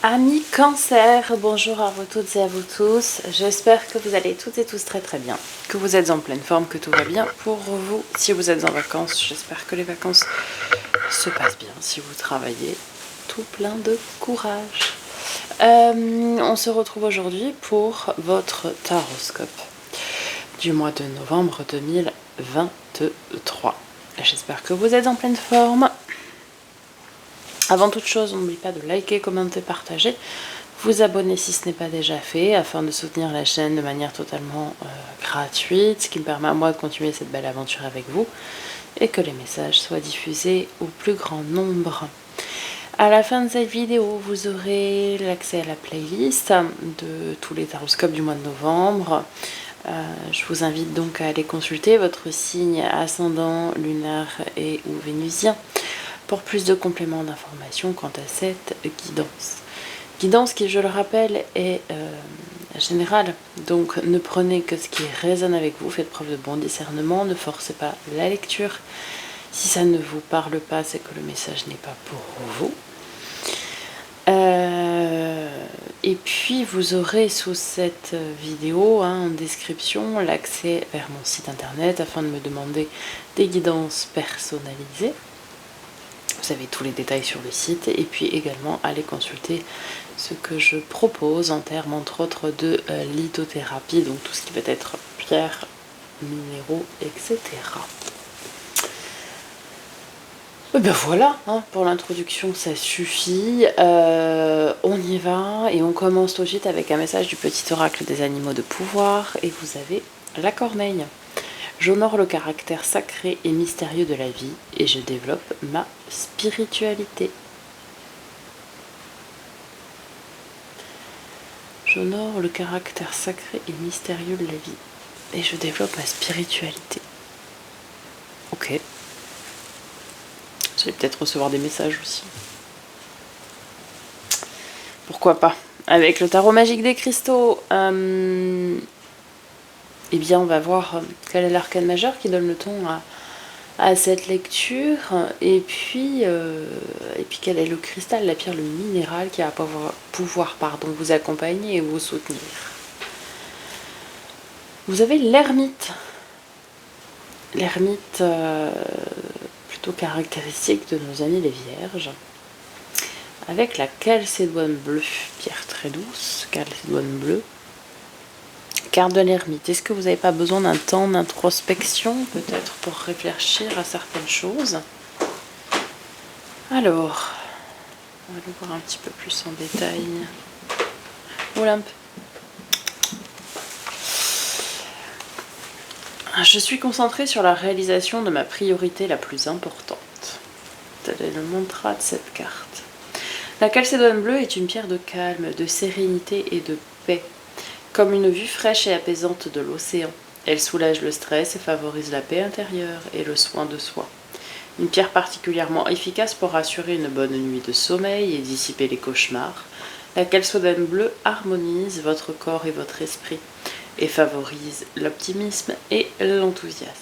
Amis Cancer, bonjour à vous toutes et à vous tous. J'espère que vous allez toutes et tous très très bien, que vous êtes en pleine forme, que tout va bien pour vous. Si vous êtes en vacances, j'espère que les vacances se passent bien. Si vous travaillez, tout plein de courage. On se retrouve aujourd'hui pour votre taroscope du mois de novembre 2023. J'espère que vous êtes en pleine forme. Avant toute chose, n'oubliez pas de liker, commenter, partager, vous abonner si ce n'est pas déjà fait, afin de soutenir la chaîne de manière totalement gratuite, ce qui me permet à moi de continuer cette belle aventure avec vous, et que les messages soient diffusés au plus grand nombre. À la fin de cette vidéo, vous aurez l'accès à la playlist de tous les taroscopes du mois de novembre. Je vous invite donc à aller consulter votre signe ascendant, lunaire et ou vénusien pour plus de compléments d'informations quant à cette guidance. Guidance qui, je le rappelle, est générale, donc ne prenez que ce qui résonne avec vous, faites preuve de bon discernement, ne forcez pas la lecture. Si ça ne vous parle pas, c'est que le message n'est pas pour vous. Et puis vous aurez sous cette vidéo en description l'accès vers mon site internet afin de me demander des guidances personnalisées. Vous avez tous les détails sur le site et puis également aller consulter ce que je propose en termes entre autres de lithothérapie, donc tout ce qui peut être pierres, minéraux, etc. Et ben voilà, pour l'introduction ça suffit, on y va et on commence tout de suite avec un message du petit oracle des animaux de pouvoir et vous avez la corneille. J'honore le caractère sacré et mystérieux de la vie et je développe ma spiritualité. J'honore le caractère sacré et mystérieux de la vie et je développe ma spiritualité. Ok. Je vais peut-être recevoir des messages aussi. Pourquoi pas. Avec le tarot magique des cristaux, eh bien on va voir quel est l'arcane majeur qui donne le ton à cette lecture et puis quel est le cristal, la pierre, le minéral qui va pouvoir vous accompagner et vous soutenir. Vous avez l'ermite. L'ermite plutôt caractéristique de nos amis les vierges. Avec la calcédoine bleue, pierre très douce, calcédoine bleue. Carte de l'ermite. Est-ce que vous n'avez pas besoin d'un temps d'introspection, peut-être pour réfléchir à certaines choses? Alors, on va le voir un petit peu plus en détail. Olympe. Je suis concentrée sur la réalisation de ma priorité la plus importante. Tel est le mantra de cette carte. La calcédoine bleue est une pierre de calme, de sérénité et de paix. Comme une vue fraîche et apaisante de l'océan, elle soulage le stress et favorise la paix intérieure et le soin de soi. Une pierre particulièrement efficace pour assurer une bonne nuit de sommeil et dissiper les cauchemars, la calcédoine bleue harmonise votre corps et votre esprit et favorise l'optimisme et l'enthousiasme.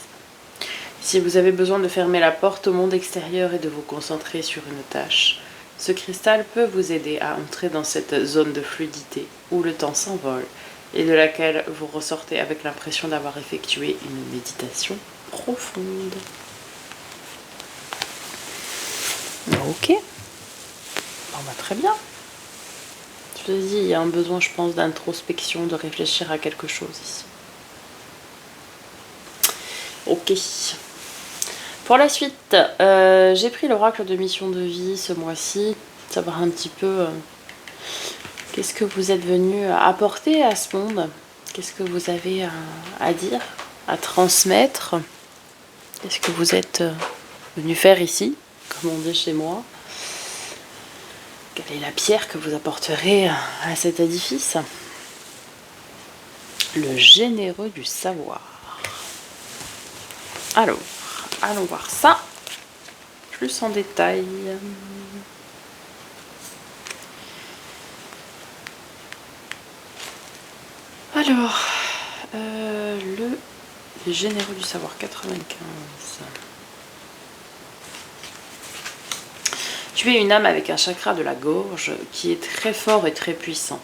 Si vous avez besoin de fermer la porte au monde extérieur et de vous concentrer sur une tâche, ce cristal peut vous aider à entrer dans cette zone de fluidité où le temps s'envole et de laquelle vous ressortez avec l'impression d'avoir effectué une méditation profonde. Ok, bon, très bien. Je vous ai dit, il y a un besoin, je pense, d'introspection, de réfléchir à quelque chose ici. Ok. Pour la suite, j'ai pris l'oracle de mission de vie ce mois-ci, savoir un petit peu qu'est-ce que vous êtes venu apporter à ce monde, qu'est-ce que vous avez à dire, à transmettre, qu'est-ce que vous êtes venu faire ici, comme on dit chez moi. Quelle est la pierre que vous apporterez à cet édifice? Le généreux du savoir. Alors, allons voir ça plus en détail. Alors, le généreux du savoir 95. Tu es une âme avec un chakra de la gorge qui est très fort et très puissant.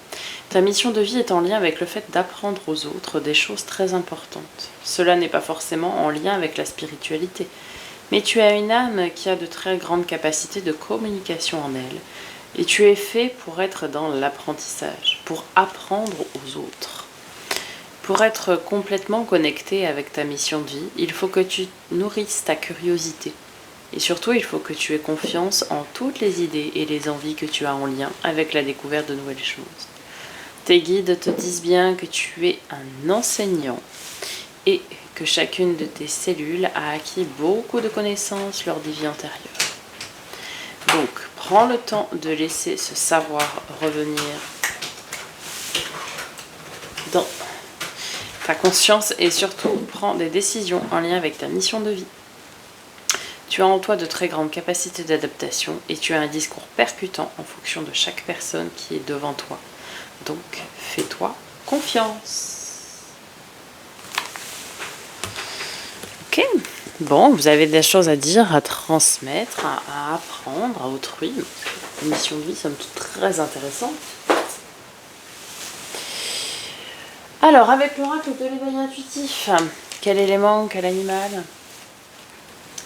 Ta mission de vie est en lien avec le fait d'apprendre aux autres des choses très importantes. Cela n'est pas forcément en lien avec la spiritualité, mais tu as une âme qui a de très grandes capacités de communication en elle, et tu es fait pour être dans l'apprentissage, pour apprendre aux autres. Pour être complètement connecté avec ta mission de vie, il faut que tu nourrisses ta curiosité. Et surtout, il faut que tu aies confiance en toutes les idées et les envies que tu as en lien avec la découverte de nouvelles choses. Tes guides te disent bien que tu es un enseignant et que chacune de tes cellules a acquis beaucoup de connaissances lors des vies antérieures. Donc, prends le temps de laisser ce savoir revenir dans ta conscience et surtout prends des décisions en lien avec ta mission de vie. Tu as en toi de très grandes capacités d'adaptation et tu as un discours percutant en fonction de chaque personne qui est devant toi. Donc, fais-toi confiance. Ok, bon, vous avez des choses à dire, à transmettre, à apprendre à autrui. Une mission de vie, somme toute très intéressante. Alors, avec l'oracle de l'éveil intuitif, quel élément, quel animal,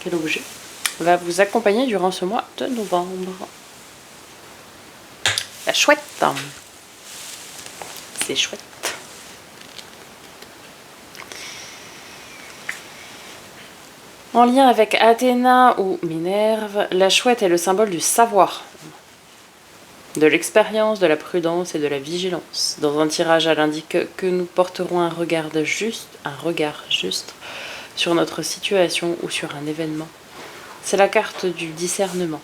quel objet va vous accompagner durant ce mois de novembre? La chouette. C'est chouette. En lien avec Athéna ou Minerve, la chouette est le symbole du savoir, de l'expérience, de la prudence et de la vigilance. Dans un tirage, elle indique que nous porterons un regard juste sur notre situation ou sur un événement. C'est la carte du discernement.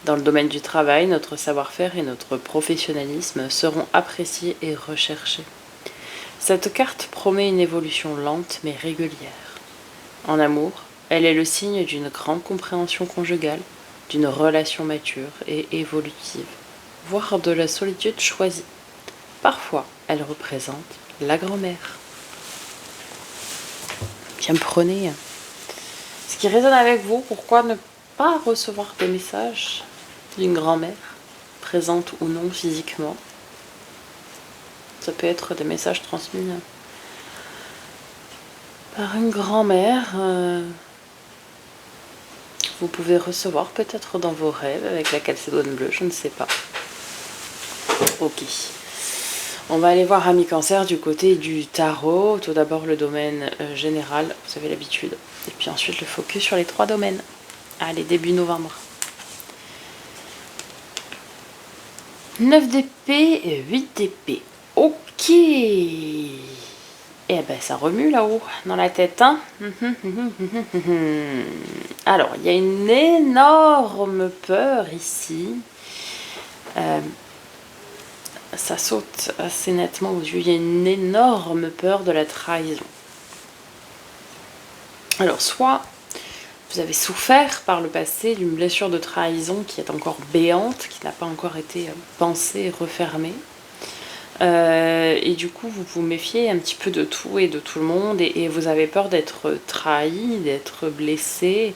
Dans le domaine du travail, notre savoir-faire et notre professionnalisme seront appréciés et recherchés. Cette carte promet une évolution lente mais régulière. En amour, elle est le signe d'une grande compréhension conjugale, d'une relation mature et évolutive, voire de la solitude choisie. Parfois, elle représente la grand-mère. Bien prenez. Ce qui résonne avec vous, pourquoi ne pas recevoir des messages d'une grand-mère, présente ou non physiquement? Ça peut être des messages transmis par une grand-mère. Vous pouvez recevoir peut-être dans vos rêves avec la calcédone bleue, je ne sais pas. Ok. On va aller voir Ami Cancer du côté du tarot. Tout d'abord le domaine général, vous avez l'habitude. Et puis ensuite le focus sur les 3 domaines. Allez, début novembre. 9 d'épée et 8 d'épée. Ok. Eh ben ça remue là-haut, dans la tête, hein. Alors, il y a une énorme peur ici. Ça saute assez nettement aux yeux. Il y a une énorme peur de la trahison. Alors, soit vous avez souffert par le passé d'une blessure de trahison qui est encore béante, qui n'a pas encore été pensée et refermée. Et du coup, vous vous méfiez un petit peu de tout et de tout le monde, et vous avez peur d'être trahi, d'être blessé.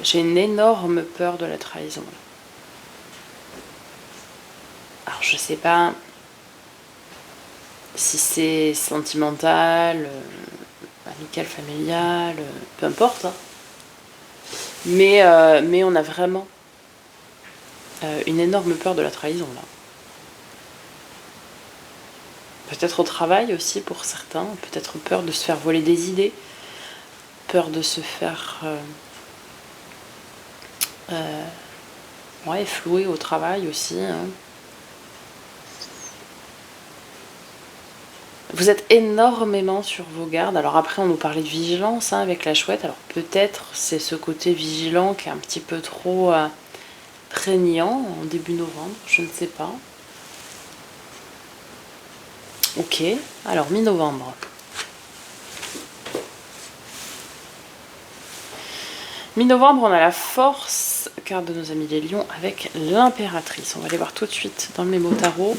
J'ai une énorme peur de la trahison. Alors, je sais pas si c'est sentimental, amical, familial, peu importe. Hein. Mais on a vraiment une énorme peur de la trahison, là. Peut-être au travail aussi pour certains, peut-être peur de se faire voler des idées, peur de se faire flouer au travail aussi. Hein. Vous êtes énormément sur vos gardes. Alors après, on nous parlait de vigilance avec la chouette. Alors peut-être c'est ce côté vigilant qui est un petit peu trop prégnant en début novembre, je ne sais pas. Ok, alors mi-novembre. Mi-novembre, on a la force, carte de nos amis les lions, avec l'impératrice. On va aller voir tout de suite dans le mémo tarot.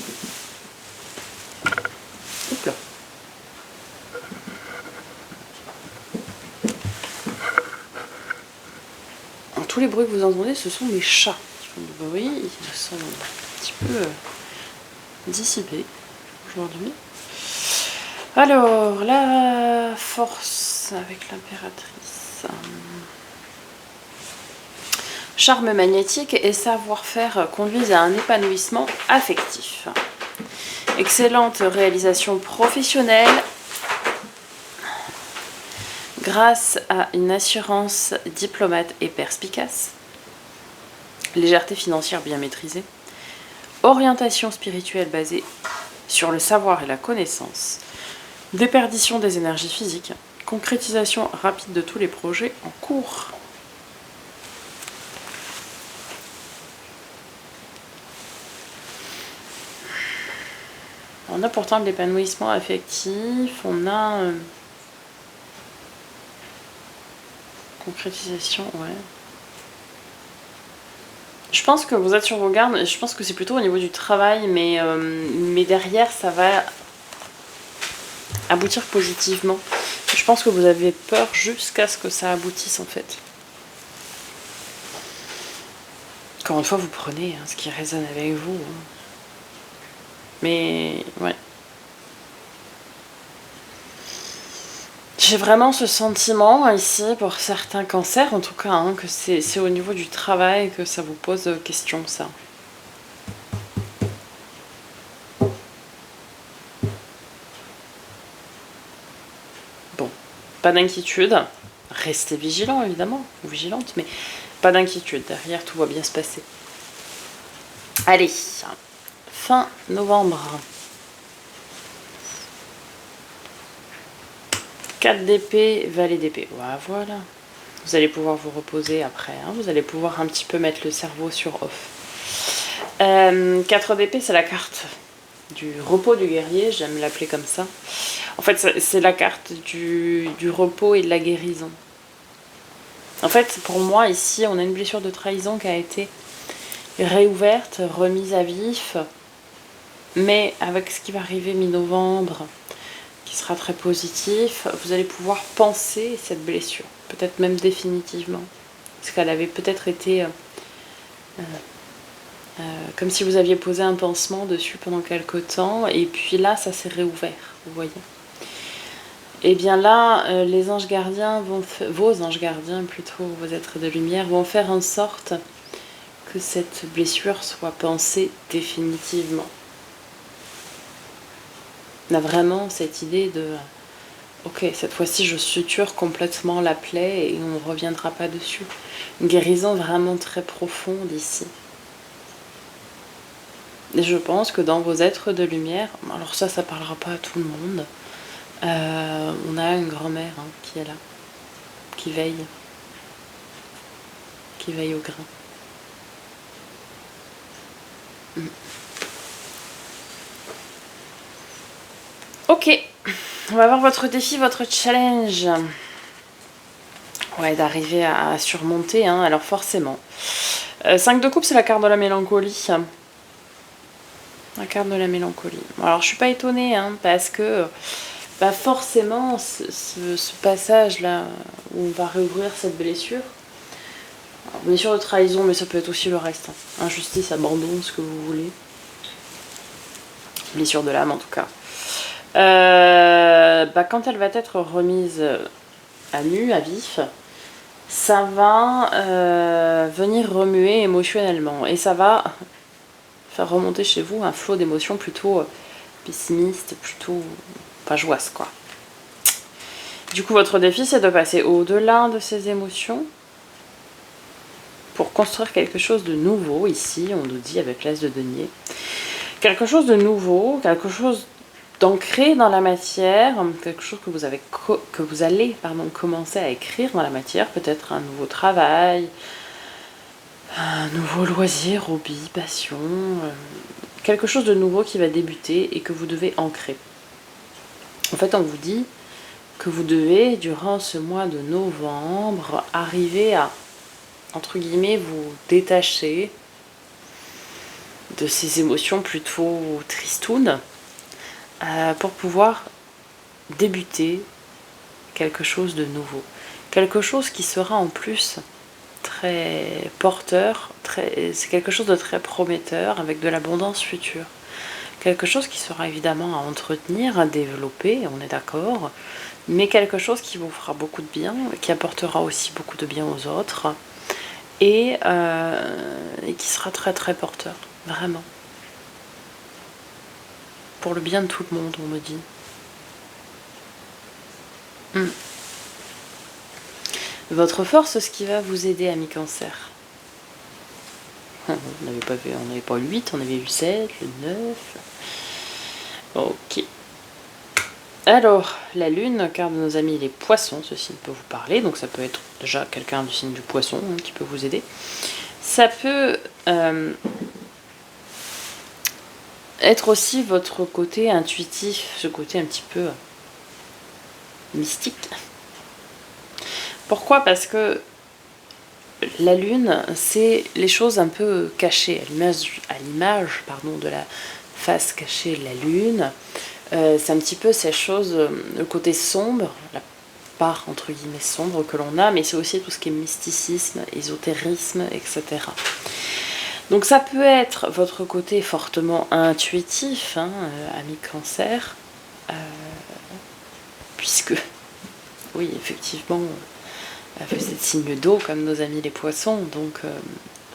Oups là. tous les bruits que vous entendez, ce sont mes chats qui font du bruit. Ils sont un petit peu dissipés aujourd'hui. Alors, la force avec l'impératrice. Charme magnétique et savoir-faire conduisent à un épanouissement affectif. Excellente réalisation professionnelle grâce à une assurance diplomate et perspicace. Légèreté financière bien maîtrisée. Orientation spirituelle basée sur le savoir et la connaissance. Déperdition des énergies physiques. Concrétisation rapide de tous les projets en cours. On a pourtant de l'épanouissement affectif, on a concrétisation, ouais. Je pense que vous êtes sur vos gardes, et je pense que c'est plutôt au niveau du travail, mais derrière ça va aboutir positivement. Je pense que vous avez peur jusqu'à ce que ça aboutisse en fait. Encore une fois, vous prenez ce qui résonne avec vous. Mais ouais. J'ai vraiment ce sentiment ici, pour certains cancers en tout cas, que c'est au niveau du travail que ça vous pose question, ça. Bon, pas d'inquiétude. Restez vigilant évidemment, ou vigilante, mais pas d'inquiétude. Derrière, tout va bien se passer. Allez, fin novembre. 4 d'épée, valet d'épée. Voilà. Vous allez pouvoir vous reposer après. Vous allez pouvoir un petit peu mettre le cerveau sur off. 4 d'épée, c'est la carte du repos du guerrier. J'aime l'appeler comme ça. En fait, c'est la carte du repos et de la guérison. En fait, pour moi, ici, on a une blessure de trahison qui a été réouverte, remise à vif. Mais avec ce qui va arriver mi-novembre, qui sera très positif, vous allez pouvoir penser cette blessure, peut-être même définitivement, parce qu'elle avait peut-être été comme si vous aviez posé un pansement dessus pendant quelque temps, et puis là ça s'est réouvert, vous voyez. Et bien là, les anges gardiens vos anges gardiens plutôt, vos êtres de lumière, vont faire en sorte que cette blessure soit pensée définitivement. On a vraiment cette idée de ok, cette fois-ci je suture complètement la plaie et on ne reviendra pas dessus. Une guérison vraiment très profonde ici. Et je pense que dans vos êtres de lumière, alors ça parlera pas à tout le monde, on a une grand-mère qui est là, qui veille au grain. Ok, on va voir votre défi, votre challenge. Ouais, d'arriver à surmonter, alors forcément. 5 de coupe, c'est la carte de la mélancolie. La carte de la mélancolie. Alors, je suis pas étonnée, parce que forcément, ce passage-là, où on va réouvrir cette blessure, alors, blessure de trahison, mais ça peut être aussi le reste. Injustice, abandon, ce que vous voulez. Blessure de l'âme, en tout cas. Quand elle va être remise à nu, à vif, ça va venir remuer émotionnellement et ça va faire remonter chez vous un flot d'émotions plutôt pessimiste, plutôt pas joyeuse quoi. Du coup, votre défi, c'est de passer au-delà de ces émotions pour construire quelque chose de nouveau. Ici, on nous dit avec l'as de denier, quelque chose de nouveau, quelque chose d'ancré dans la matière, quelque chose que vous allez commencer à écrire dans la matière, peut-être un nouveau travail, un nouveau loisir, hobby, passion, quelque chose de nouveau qui va débuter et que vous devez ancrer. En fait, on vous dit que vous devez, durant ce mois de novembre, arriver à, entre guillemets, vous détacher de ces émotions plutôt tristounes, pour pouvoir débuter quelque chose de nouveau. Quelque chose qui sera en plus très porteur, c'est quelque chose de très prometteur, avec de l'abondance future. Quelque chose qui sera évidemment à entretenir, à développer, on est d'accord, mais quelque chose qui vous fera beaucoup de bien, qui apportera aussi beaucoup de bien aux autres, et qui sera très très porteur, vraiment. Pour le bien de tout le monde, on me dit. Votre force, ce qui va vous aider, ami Cancer. On n'avait pas eu 8, on avait eu 7, le 9. Ok. Alors, la lune, car de nos amis les poissons, ce signe peut vous parler, donc ça peut être déjà quelqu'un du signe du poisson qui peut vous aider. Ça peut être aussi votre côté intuitif, ce côté un petit peu mystique. Pourquoi? Parce que la lune, c'est les choses un peu cachées, à l'image de la face cachée de la lune. C'est un petit peu ces choses, le côté sombre, la part entre guillemets sombre que l'on a, mais c'est aussi tout ce qui est mysticisme, ésotérisme, etc. Donc ça peut être votre côté fortement intuitif, ami Cancer, puisque, oui, effectivement, vous êtes signe d'eau comme nos amis les poissons, donc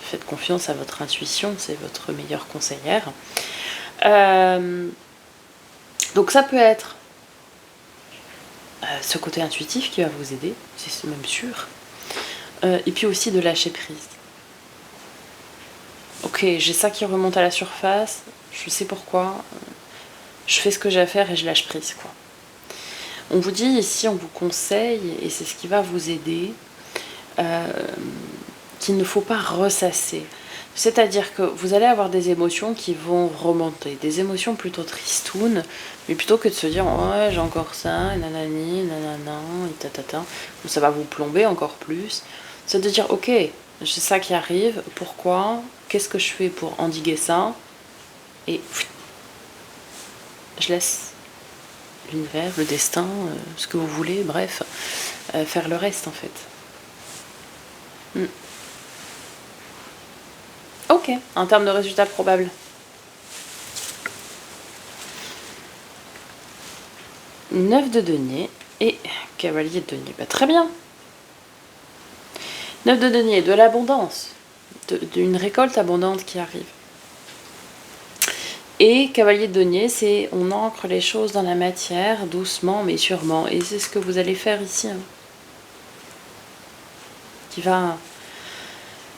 faites confiance à votre intuition, c'est votre meilleure conseillère. Donc ça peut être ce côté intuitif qui va vous aider, c'est même sûr. Et puis aussi de lâcher prise. Ok, j'ai ça qui remonte à la surface, je sais pourquoi, je fais ce que j'ai à faire et je lâche prise, quoi. On vous dit ici, on vous conseille, et c'est ce qui va vous aider, qu'il ne faut pas ressasser. C'est-à-dire que vous allez avoir des émotions qui vont remonter, des émotions plutôt tristounes, mais plutôt que de se dire ouais j'ai encore ça, nanani, nanana, et tatata, ça va vous plomber encore plus. C'est de dire ok, j'ai ça qui arrive, pourquoi, qu'est-ce que je fais pour endiguer ça, et je laisse l'univers, le destin, ce que vous voulez, bref, faire le reste en fait. Ok, en termes de résultats probables. 9 de denier et cavalier de denier. Bah, très bien. 9 de denier, de l'abondance, d'une récolte abondante qui arrive. Et cavalier de denier, c'est on ancre les choses dans la matière doucement mais sûrement. Et c'est ce que vous allez faire ici. Qui va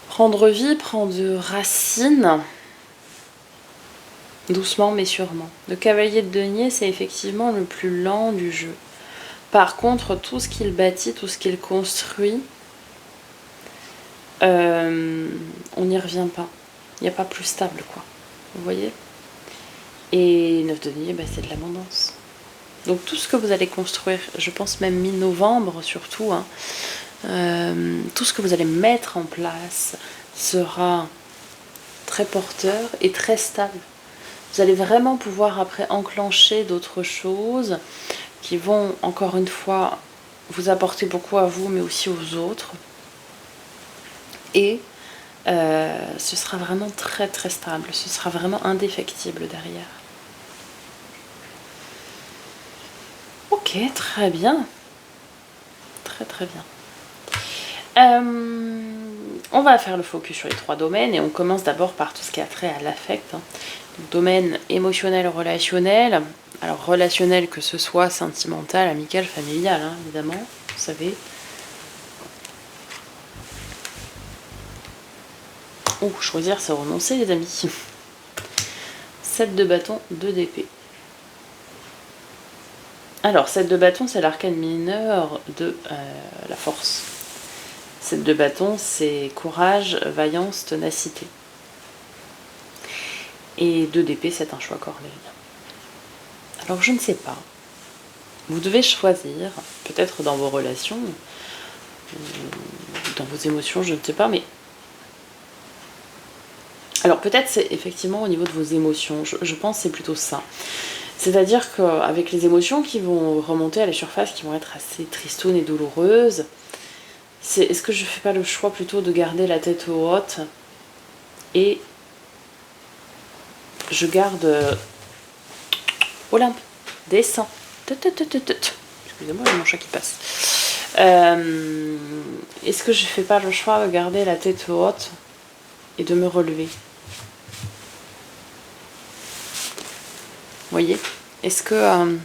prendre vie, prendre racine, doucement mais sûrement. Le cavalier de denier, c'est effectivement le plus lent du jeu. Par contre, tout ce qu'il bâtit, tout ce qu'il construit, on n'y revient pas. Il n'y a pas plus stable, quoi. Vous voyez? Et 9 de denier, c'est de l'abondance. Donc tout ce que vous allez construire, je pense même mi-novembre surtout, tout ce que vous allez mettre en place sera très porteur et très stable. Vous allez vraiment pouvoir après enclencher d'autres choses qui vont encore une fois vous apporter beaucoup à vous mais aussi aux autres. Et ce sera vraiment très très stable, ce sera vraiment indéfectible derrière. Ok, très bien. Très très bien. On va faire le focus sur les 3 domaines et on commence d'abord par tout ce qui a trait à l'affect. Domaine émotionnel, relationnel. Alors relationnel que ce soit sentimental, amical, familial, évidemment, vous savez. Oh, choisir c'est renoncer les amis. 7 de bâton, 2 d'épée. Alors 7 de bâton c'est l'arcane mineur de la force. 7 de bâton c'est courage, vaillance, ténacité. Et 2 d'épée c'est un choix cornélien. Alors je ne sais pas. Vous devez choisir, peut-être dans vos relations, dans vos émotions, je ne sais pas, mais... Alors peut-être c'est effectivement au niveau de vos émotions, je pense que c'est plutôt ça. C'est-à-dire qu'avec les émotions qui vont remonter à la surface, qui vont être assez tristounes et douloureuses, c'est est-ce que je fais pas le choix plutôt de garder la tête haute et je garde Olympe, descend. Excusez-moi, il y a mon chat qui passe. Est-ce que je fais pas le choix de garder la tête haute et de me relever? Vous voyez? Est-ce que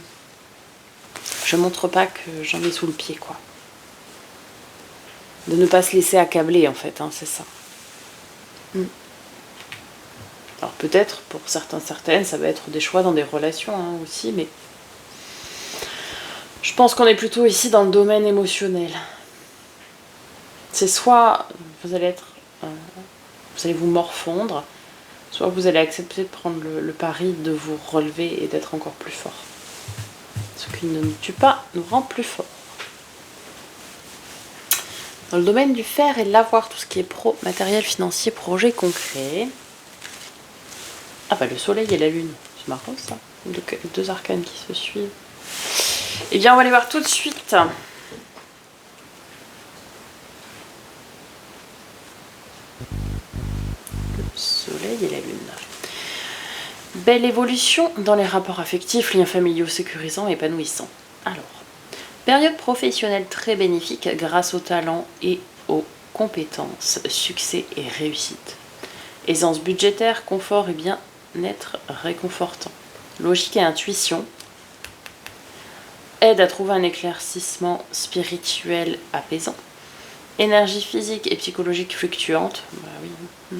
je montre pas que j'en ai sous le pied, quoi? De ne pas se laisser accabler, en fait, hein, c'est ça. Alors peut-être, pour certaines, ça va être des choix dans des relations hein, aussi, mais je pense qu'on est plutôt ici dans le domaine émotionnel. C'est soit vous allez vous morfondre, soit vous allez accepter de prendre le pari de vous relever et d'être encore plus fort. Ce qui ne nous tue pas nous rend plus fort. Dans le domaine du faire et de l'avoir, tout ce qui est matériel, financier, projet concret. Ah bah le soleil et la lune, c'est marrant ça, deux arcanes qui se suivent. Eh bien on va les voir tout de suite. Le soleil et la lune. Belle évolution dans les rapports affectifs, liens familiaux sécurisants, épanouissants. Alors, période professionnelle très bénéfique grâce au talent et aux compétences, succès et réussite. Aisance budgétaire, confort et bien-être réconfortant. Logique et intuition. Aide à trouver un éclaircissement spirituel apaisant. Énergie physique et psychologique fluctuante. Bah oui.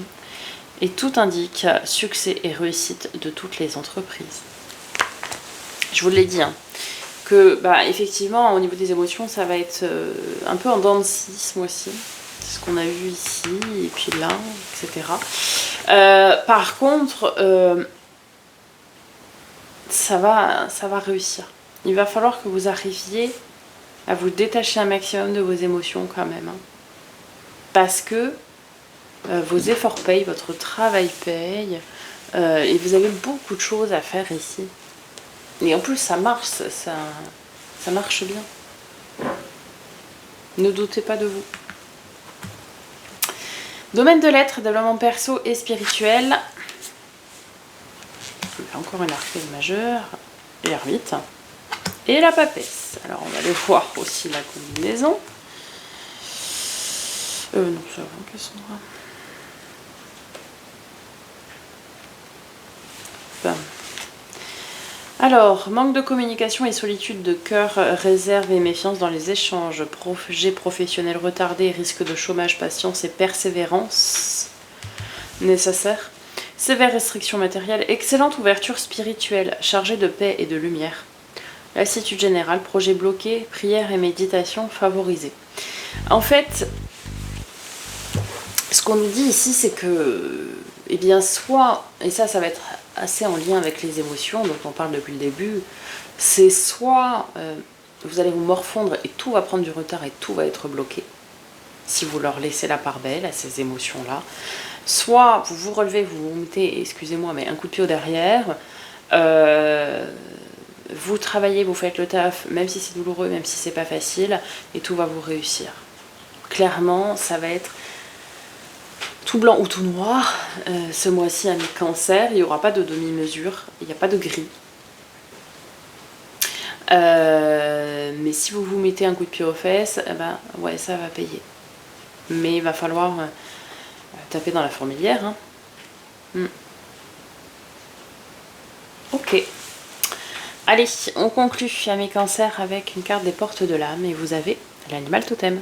Et tout indique succès et réussite de toutes les entreprises. Je vous l'ai dit, hein, que effectivement, au niveau des émotions, ça va être un peu en dents de scie ce mois-ci. C'est ce qu'on a vu ici, et puis là, etc. Par contre, ça va réussir. Il va falloir que vous arriviez à vous détacher un maximum de vos émotions quand même. Hein. Parce que vos efforts payent, votre travail paye, et vous avez beaucoup de choses à faire ici. Et en plus, ça marche, ça marche bien. Ne doutez pas de vous. Domaine de l'être, développement perso et spirituel. Encore une arcane majeure, l'ermite et la papesse. Alors on va aller voir aussi la combinaison. Non, ça va, Cassandra. Alors, manque de communication et solitude de cœur, réserve et méfiance dans les échanges, projet professionnel retardé, risque de chômage, patience et persévérance nécessaire. Sévère restriction matérielle, excellente ouverture spirituelle, chargée de paix et de lumière. Lassitude générale, projet bloqué, prière et méditation favorisée. En fait, ce qu'on nous dit ici, c'est que, eh bien, soit, et ça va être assez en lien avec les émotions dont on parle depuis le début, c'est soit vous allez vous morfondre et tout va prendre du retard et tout va être bloqué, si vous leur laissez la part belle à ces émotions-là. Soit vous vous relevez, vous vous mettez, excusez-moi, mais un coup de pied au derrière, vous travaillez, vous faites le taf, même si c'est douloureux, même si c'est pas facile, et tout va vous réussir. Clairement, ça va être tout blanc ou tout noir. Ce mois-ci, ami Cancer, il n'y aura pas de demi-mesure, il n'y a pas de gris. Mais si vous vous mettez un coup de pied aux fesses, ouais, ça va payer. Mais il va falloir taper dans la fourmilière. Hein. Ok. Allez, on conclut, ami Cancer, avec une carte des portes de l'âme. Et vous avez l'animal totem.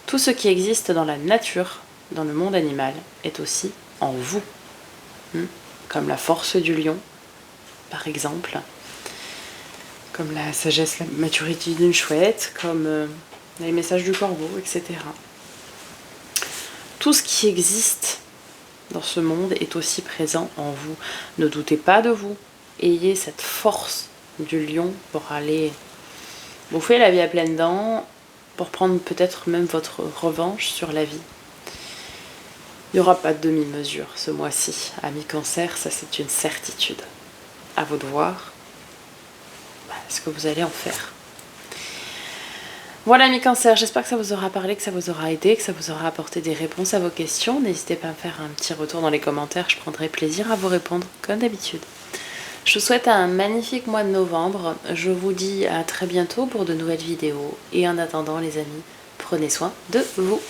Tout ce qui existe dans la nature, dans le monde animal, est aussi en vous. Comme la force du lion, par exemple. Comme la sagesse, la maturité d'une chouette, comme les messages du corbeau, etc. Tout ce qui existe dans ce monde est aussi présent en vous. Ne doutez pas de vous. Ayez cette force du lion pour aller bouffer la vie à pleines dents, pour prendre peut-être même votre revanche sur la vie. Il n'y aura pas de demi-mesure ce mois-ci. Ami Cancer, ça c'est une certitude. À vous de voir ce que vous allez en faire. Voilà mes cancers, j'espère que ça vous aura parlé, que ça vous aura aidé, que ça vous aura apporté des réponses à vos questions. N'hésitez pas à me faire un petit retour dans les commentaires, je prendrai plaisir à vous répondre comme d'habitude. Je vous souhaite un magnifique mois de novembre, je vous dis à très bientôt pour de nouvelles vidéos et en attendant les amis, prenez soin de vous.